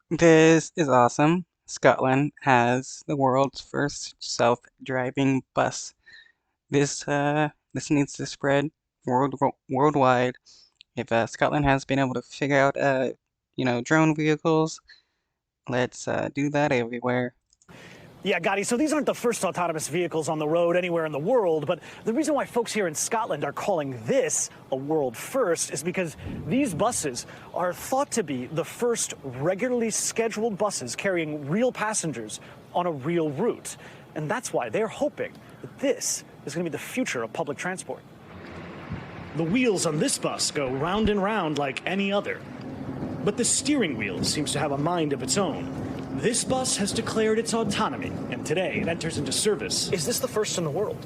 This is awesome. Scotland has the world's first self-driving bus. This needs to spread worldwide. If Scotland has been able to figure out drone vehicles, let's do that everywhere. Yeah, Gotti, so these aren't the first autonomous vehicles on the road anywhere in the world, but the reason why folks here in Scotland are calling this a world first is because these buses are thought to be the first regularly scheduled buses carrying real passengers on a real route. And that's why they're hoping that this is going to be the future of public transport. The wheels on this bus go round and round like any other. But the steering wheel seems to have a mind of its own. This bus has declared its autonomy, and today it enters into service. Is this the first in the world?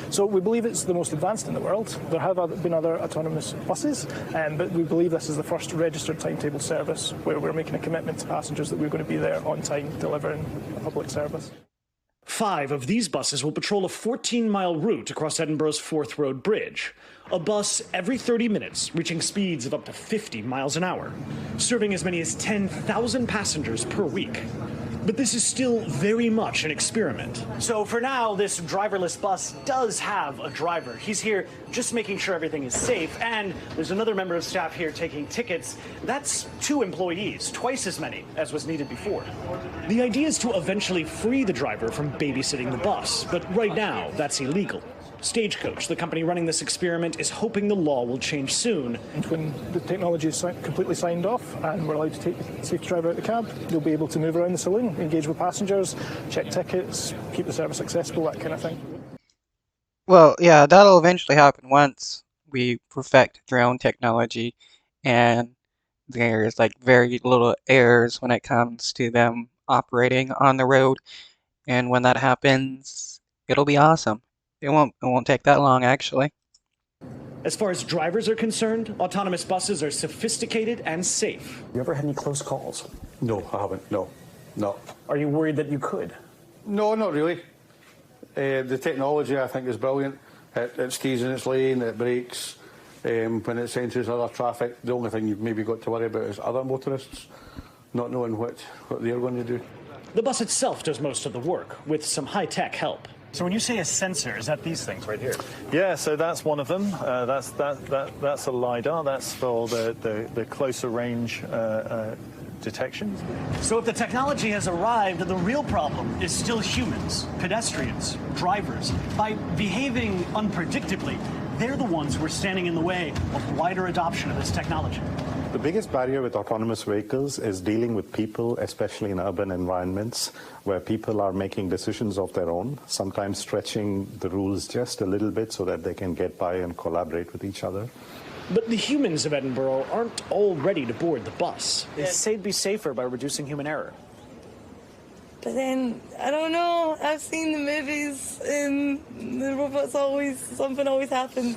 So we believe it's the most advanced in the world. There have been other autonomous buses, but we believe this is the first registered timetable service where we're making a commitment to passengers that we're going to be there on time delivering a public service. 5 of these buses will patrol a 14-mile route across Edinburgh's Forth Road Bridge. A bus every 30 minutes, reaching speeds of up to 50 miles an hour, serving as many as 10,000 passengers per week. But this is still very much an experiment. So for now, this driverless bus does have a driver. He's here just making sure everything is safe, and there's another member of staff here taking tickets. That's 2 employees, twice as many as was needed before. The idea is to eventually free the driver from babysitting the bus, but right now, that's illegal. Stagecoach, the company running this experiment, is hoping the law will change soon. And when the technology is completely signed off and we're allowed to take the safety driver out the cab, they'll be able to move around the saloon, engage with passengers, check tickets, keep the service accessible, that kind of thing. Well, yeah, that'll eventually happen once we perfect drone technology, and there's like very little errors when it comes to them operating on the road. And when that happens, it'll be awesome. It won't take that long, actually. As far as drivers are concerned, autonomous buses are sophisticated and safe. You ever had any close calls? No, I haven't. No. Are you worried that you could? No, not really. The technology, I think, is brilliant. It stays in its lane, it brakes. When it senses other traffic, the only thing you've maybe got to worry about is other motorists not knowing what they're going to do. The bus itself does most of the work, with some high-tech help. So when you say a sensor, is that these things right here? Yeah, so that's one of them. That's a LiDAR. That's for the closer range detection. So if the technology has arrived, the real problem is still humans, pedestrians, drivers. By behaving unpredictably, they're the ones who are standing in the way of wider adoption of this technology. The biggest barrier with autonomous vehicles is dealing with people, especially in urban environments, where people are making decisions of their own, sometimes stretching the rules just a little bit so that they can get by and collaborate with each other. But the humans of Edinburgh aren't all ready to board the bus. They say it'd be safer by reducing human error. But then, I don't know, I've seen the movies and the robots something always happens.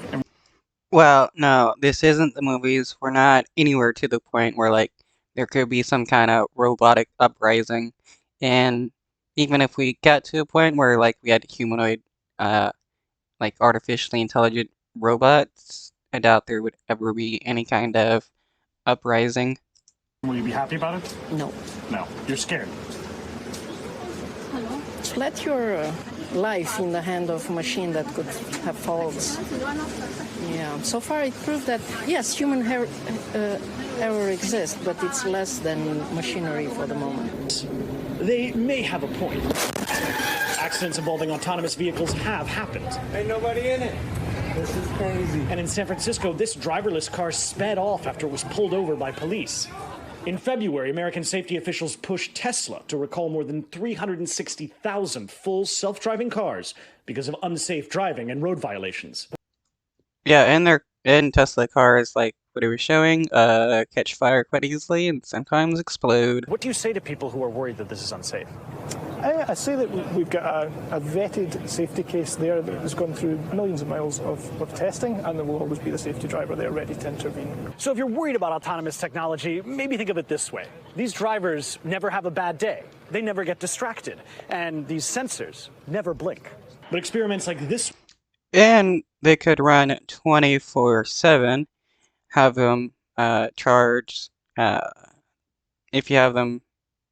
Well, no, this isn't the movies. We're not anywhere to the point where, like, there could be some kind of robotic uprising. And even if we got to a point where, like, we had humanoid, like, artificially intelligent robots, I doubt there would ever be any kind of uprising. Will you be happy about it? No. No. You're scared. Let your life in the hand of a machine that could have faults. Yeah, so far it proved that, yes, human error exists, but it's less than machinery for the moment. They may have a point. Accidents involving autonomous vehicles have happened. Ain't nobody in it. This is crazy. And in San Francisco, this driverless car sped off after it was pulled over by police. In February, American safety officials pushed Tesla to recall more than 360,000 full self-driving cars because of unsafe driving and road violations. Yeah, and Tesla cars, like what it was showing, catch fire quite easily and sometimes explode. What do you say to people who are worried that this is unsafe? I say that we've got a vetted safety case there that has gone through millions of miles of testing, and there will always be the safety driver there ready to intervene. So if you're worried about autonomous technology, maybe think of it this way. These drivers never have a bad day. They never get distracted. And these sensors never blink. But experiments like this... And they could run 24/7, have them charged, if you have them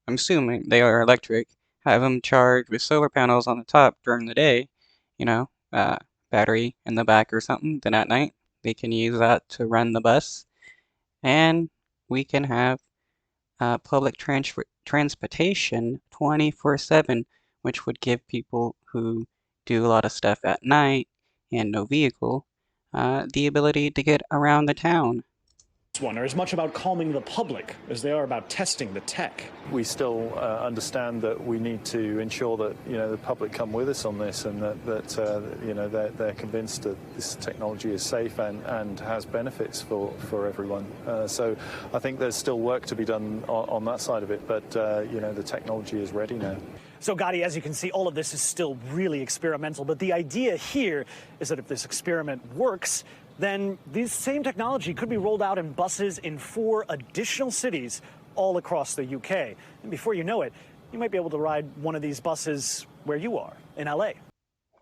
I'm assuming they are electric, have them charged with solar panels on the top during the day, you know, battery in the back or something. Then at night, they can use that to run the bus. And we can have public transportation 24/7, which would give people who do a lot of stuff at night and no vehicle the ability to get around the town. One are as much about calming the public as they are about testing the tech. We still understand that we need to ensure that the public come with us on this, and that they're convinced that this technology is safe and has benefits for everyone. So I think there's still work to be done on that side of it, but the technology is ready now. So, Gotti, as you can see, all of this is still really experimental, but the idea here is that if this experiment works, then this same technology could be rolled out in buses in 4 additional cities all across the UK. And before you know it, you might be able to ride one of these buses where you are, in LA.